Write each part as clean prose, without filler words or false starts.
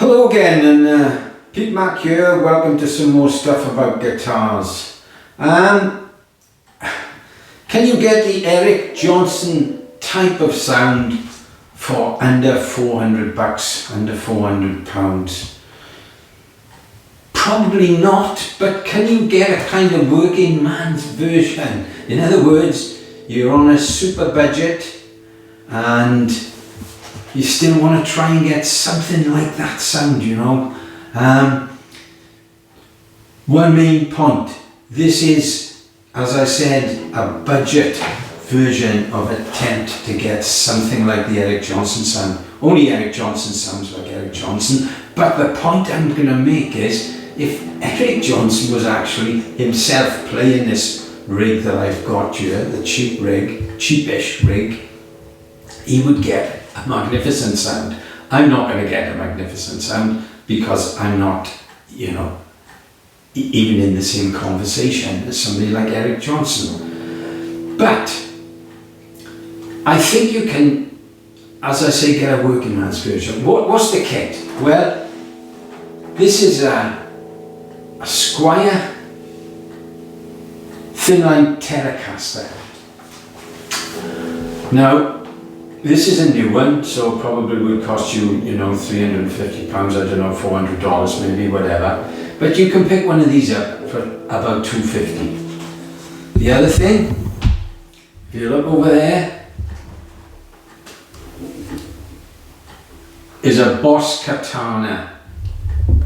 Hello again, and Pete Mac here. Welcome to some more stuff about guitars. Can you get the Eric Johnson type of sound for under $400, under £400? Probably not, but can you get a kind of working man's version? In other words, you're on a super budget and you still want to try and get something like that sound, you know. One main point, this is, as I said, a budget version of attempt to get something like the Eric Johnson sound. Only Eric Johnson sounds like Eric Johnson, but the point I'm going to make is, if Eric Johnson was actually himself playing this rig that I've got here, the cheap rig, cheapish rig, he would get a magnificent sound. I'm not going to get a magnificent sound because I'm not, you know, even in the same conversation as somebody like Eric Johnson. But I think you can, as I say, get a working man's version. What's the kit? Well, this is a Squier thinline telecaster. Now, this is a new one, so probably would cost you, you know, £350, I don't know, $400 maybe, whatever. But you can pick one of these up for about $250. The other thing, if you look over there, is a Boss katana.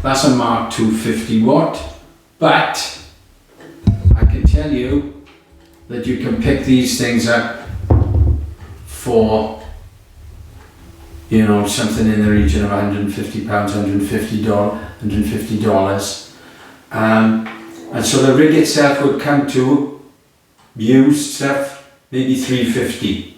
That's a Mark 250 watt, but I can tell you that you can pick these things up for, you know, something in the region of £150, $150. And so the rig itself would come to, used stuff, maybe $350.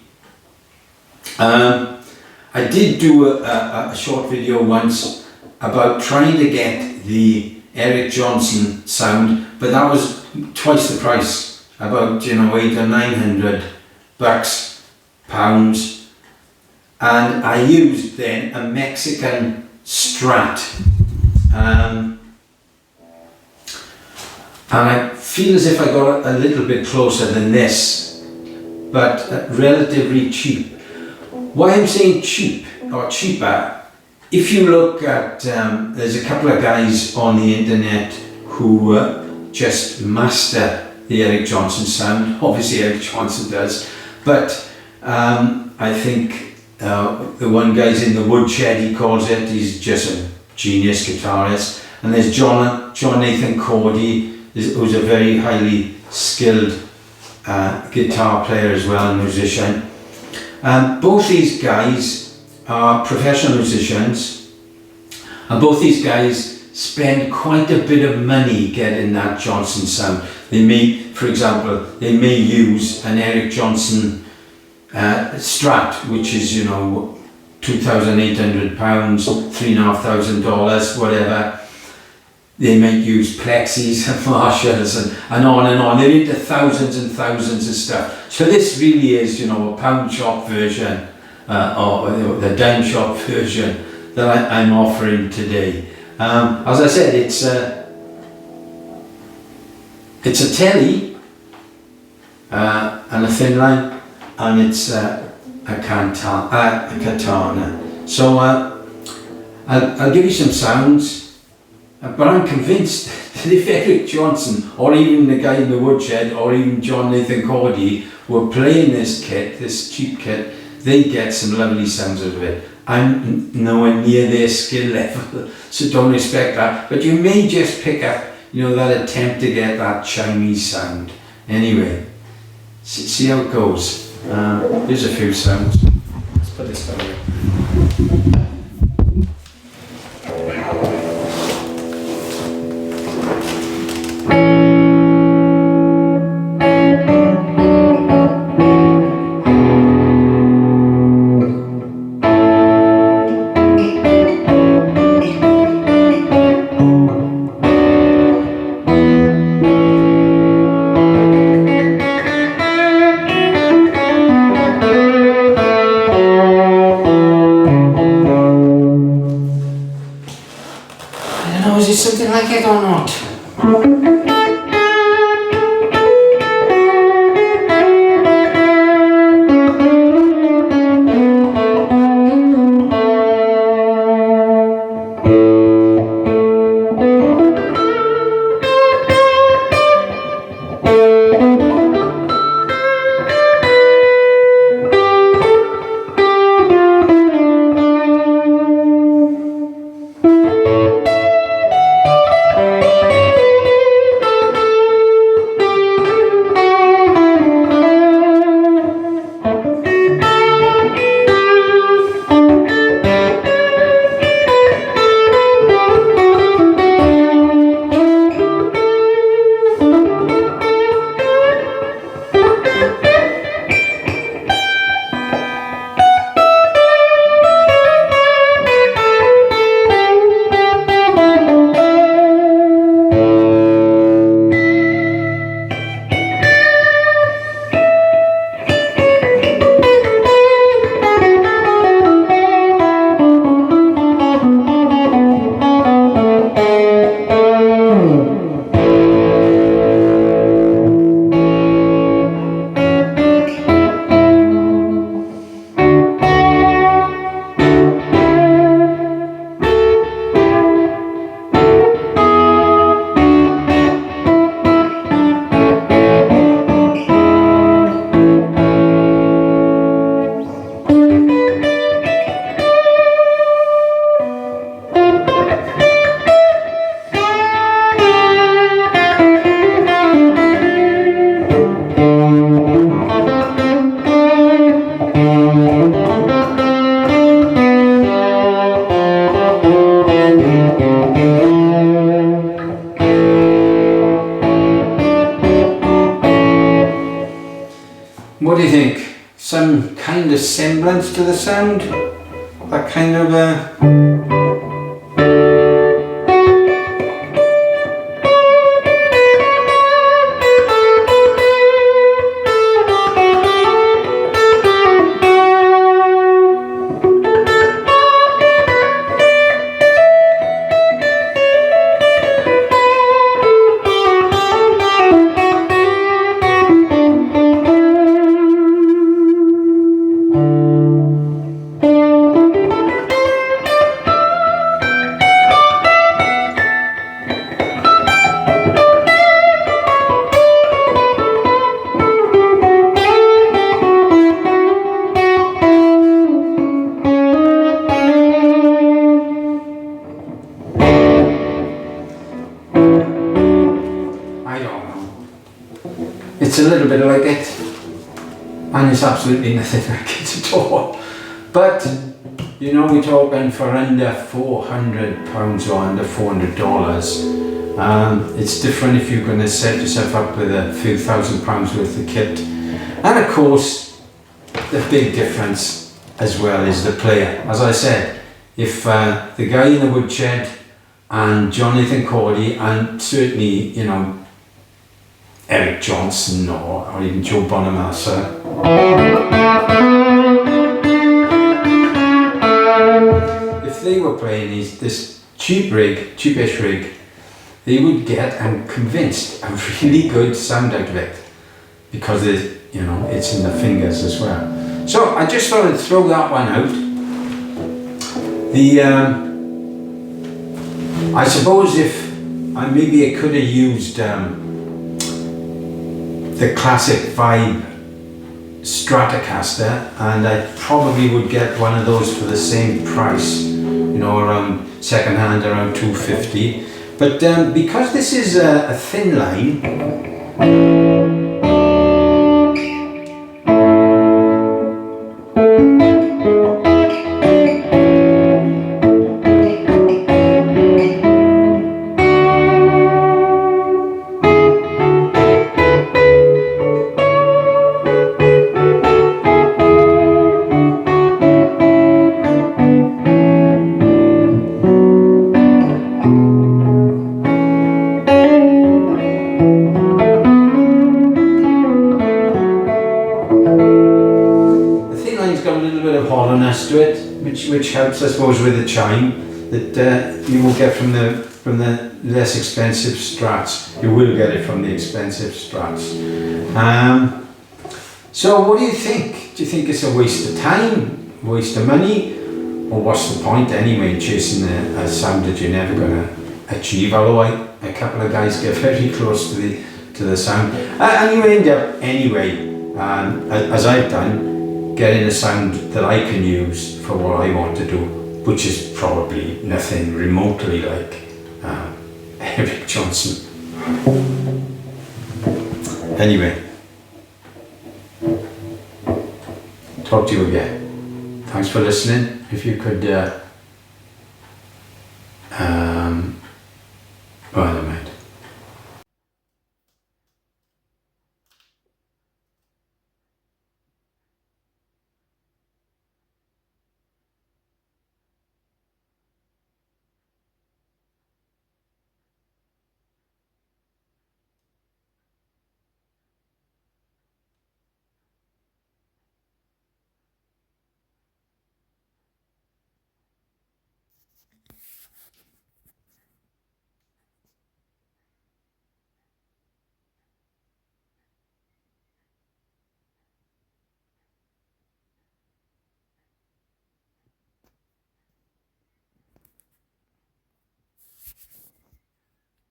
I did do a short video once about trying to get the Eric Johnson sound, but that was twice the price, about, you know, $800 or $900 pounds, and I used then a Mexican Strat, and I feel as if I got a little bit closer than this, but relatively cheap. Why I'm saying cheap or cheaper, if you look at, there's a couple of guys on the internet who just master the Eric Johnson sound. Obviously Eric Johnson does, but I think the one guy's in the woodshed, he calls it. He's just a genius guitarist. And there's John Nathan Cordy, who's a very highly skilled guitar player as well, and musician. Both these guys are professional musicians, and both these guys spend quite a bit of money getting that Johnson sound. They may, for example, they may use an Eric Johnson Strat, which is, you know, £2,800, $3,500, whatever. They might use Plexis and Marshalls and on and on. They're into thousands and thousands of stuff. So this really is, you know, a pound shop version or the dime shop version that I'm offering today. As I said, it's a telly and a thin line, and it's a katana. So I'll give you some sounds, but I'm convinced that if Eric Johnson, or even the guy in the woodshed, or even John Nathan Cordy were playing this kit, this cheap kit, they'd get some lovely sounds out of it. I'm nowhere near their skill level, so don't expect that. But you may just pick up, you know, that attempt to get that Chinese sound. Anyway, see how it goes. Here's a few sounds. Let's put this down here. it something like it or not? What do you think? Some kind of semblance to the sound? That kind of it's a little bit like it, and it's absolutely nothing like it at all. But you know, we're talking for under £400 or under $400. It's different if you're going to set yourself up with a few £1,000s worth of kit. And of course, the big difference as well is the player. As I said, if the guy in the woodshed and Jonathan Cordy, and certainly, you know, Eric Johnson or even Joe Bonamassa, if they were playing this cheapish rig, they would get, I'm convinced, a really good sound out of it, because you know, it's in the fingers as well. So I just thought I'd throw that one out. I suppose maybe I could have used the classic Vibe Stratocaster, and I probably would get one of those for the same price, you know, around second hand, around $250. But because this is a thin line, hollowness to it, which helps, I suppose, with the chime that you will get from from the less expensive Strats. You will get it from the expensive Strats. So what do you think? Do you think it's a waste of time, waste of money, or what's the point anyway, chasing a sound that you're never going to achieve? Although a couple of guys get very close to the sound, and you end up anyway, as I've done, getting a sound that I can use for what I want to do, which is probably nothing remotely like Eric Johnson. Anyway, talk to you again. Thanks for listening. If you could, well,